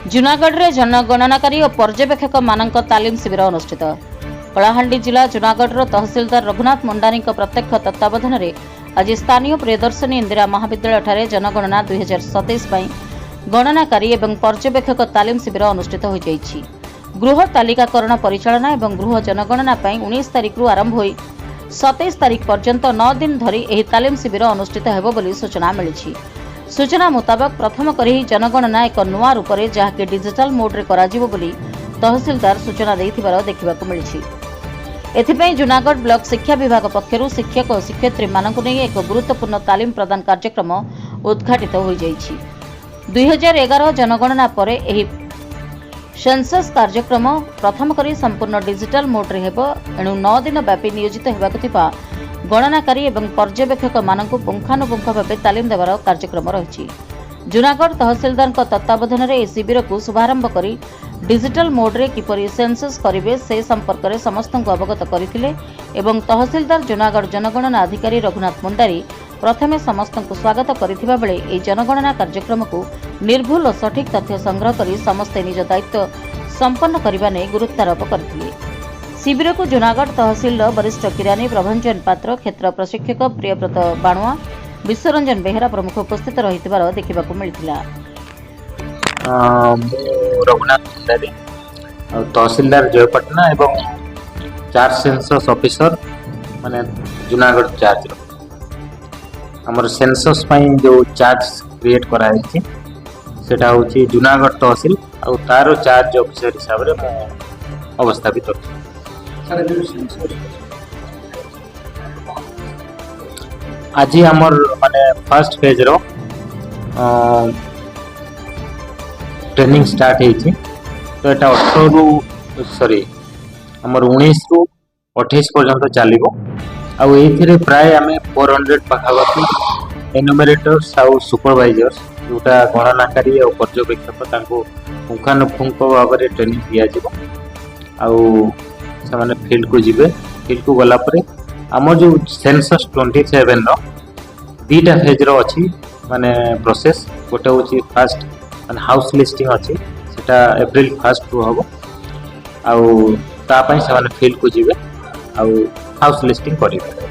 जूनागढ़ में जनगणनाकारी और पर्यवेक्षक मानक तालीम शिविर अनुष्ठित। कलाहांडी जिला जूनागढ़ तहसीलदार रघुनाथ मंडानी प्रत्यक्ष तत्वावधान में आज स्थानीय प्रियदर्शनी इंदिरा महाविद्यालय जनगणना 2027 गणनाकारी और पर्यवेक्षक तालीम शिविर अनुष्ठित हो जाइछि। गृह तालिकाकरण परिचालना और गृह जनगणना 19 तारिख आरंभ हो 27 तारिख पर्यंत 9 दिन धरी एही तालीम शिविर अनुष्ठित हेबो बोली सूचना मिली। सूचना मुताबक प्रथम करी जनगणना एक नुआ रूप से जहाँकि डिजिटल मोड्रे कराजिबो बोली तहसीलदार सूचना देथिबार देखिबाकु मिलिछि। एथिपई जूनागढ़ ब्लॉक शिक्षा विभाग पक्षरु शिक्षक और शिक्षयित्री मानकु नै एक गुरुत्वपूर्ण तालीम प्रदान कार्यक्रम उद्घाटित हो जाइछि। 2011 जनगणना परे एही सेंसस कार्यक्रम प्रथम करी संपूर्ण डिजिटल मोड्रे हेबो। एणु 9 दिन व्यापी नियोजित हेबाकु थिबा गणनाकारी एवं पर्यवेक्षक मानकु पुंखानुपुंख भाव तालीम देवार कार्यक्रम रही। जूनागढ़ तहसीलदार तत्वावधान में यह शिविर को शुभारंभ करी डिजिटल मोड्रे किपरि सेंसस करिवे से संपर्क में समस्त अवगत करथिले एवं तहसीलदार जूनागढ़ जनगणना अधिकारी रघुनाथ मुंडारी प्रथमे समस्त स्वागत करथिबा बेले एही जनगणना कार्यक्रम को निर्भुल और सठिक तथ्य संग्रह करी समस्ते निज दायित्व संपन्न करने में गुरुत्वारोप करथिले। शिविर को जूनागढ़ तहसील वरिष्ठ किरानी प्रभंजन पात्र, क्षेत्र प्रशिक्षक प्रियव्रत बाणुआ, विश्वरंजन बेहेरा प्रमुख उपस्थित रही देखा मिलता। रघुनाथ मुंडारी तहसीलदार जयपटना एवं 4 सेंसस ऑफिसर माने जूनागढ़ चार्ज हमर सेंसस जो चार्ज क्रिएट कराई सेटा होची जूनागढ़ तहसील और तार चार्ज ऑफिसर हिसाब रे अवस्थापित आज आमर माने फर्स्ट फेज रो ट्रेनिंग स्टार्ट होती। तो एटा 18 रु सॉरी आमर 19 रु 28 पर्यंत चलिबो। आउ एथिरे प्राय आमे 400 पाखापाखि एनुमरेटर्स आउ सुपरवाइजर्स जोटा गणनाकारी और पर्यवेक्षक तांको पुंखानुपुंख भाव में ट्रेनिंग दिया जिवो। आउ से फील्ड को जीवे। फील्ड को गला परे आम जो सेंसस 27 रो दीटा फेज रो अछि माने प्रोसेस। गोटे होची फास्ट माने हाउस लिस्टिंग अछि सेटा अप्रैल 1 रु हबो। आउ ता पई से फील्ड को जीवे आउ हाउस लिस्टिंग करिवे।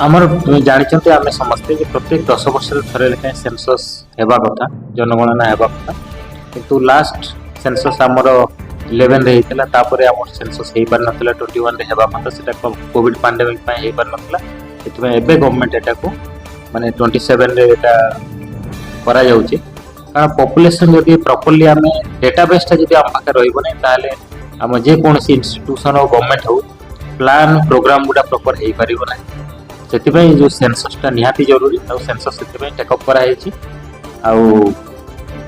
आमर जानिचंते आमे समस्ते जे प्रत्येक 10 वर्ष थरे लेखा सेंसस हेबा कथा जनगणना हेबा कथा किंतु लास्ट सेंसस आमर 11 रे हेतला। तापरे आमर सेंसस हेई पार नथला 21 रे हेबा कथा सेटा कोविड पैंडेमिक पय हेई पार नथला। एतमे एबे गवर्नमेंट एटा को माने 27 रे एटा करा जाउची। कारण पॉपुलेशन जदि प्रॉपर्ली आमे डेटाबेस ता जदि आम पाखे रहइबो नै ताले आम जे कोनसी इंस्टीट्यूशन और गवर्नमेंट हो प्लान प्रोग्राम गुडा प्रॉपर हेई परिबो नै। सेतिपई जो सेंससटा निहाती जरूरी और सेंसस सेतिपई टेकअप करा हेछि। आउ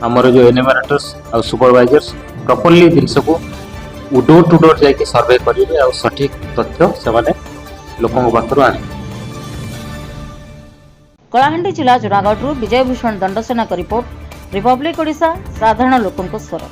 हमर जो एनुमरेटर्स और सुपरवाइजर्स प्रॉपर्ली जिनस को डोर टू डोर जाके सर्वे करेंगे और सठिक तथ्य से लोकों पाखर आने। कलाहांडी जिला जूनागढ़ विजय भूषण दंडसेना रिपोर्ट, रिपब्लिक ओडिशा, साधारण लोकों स्वर।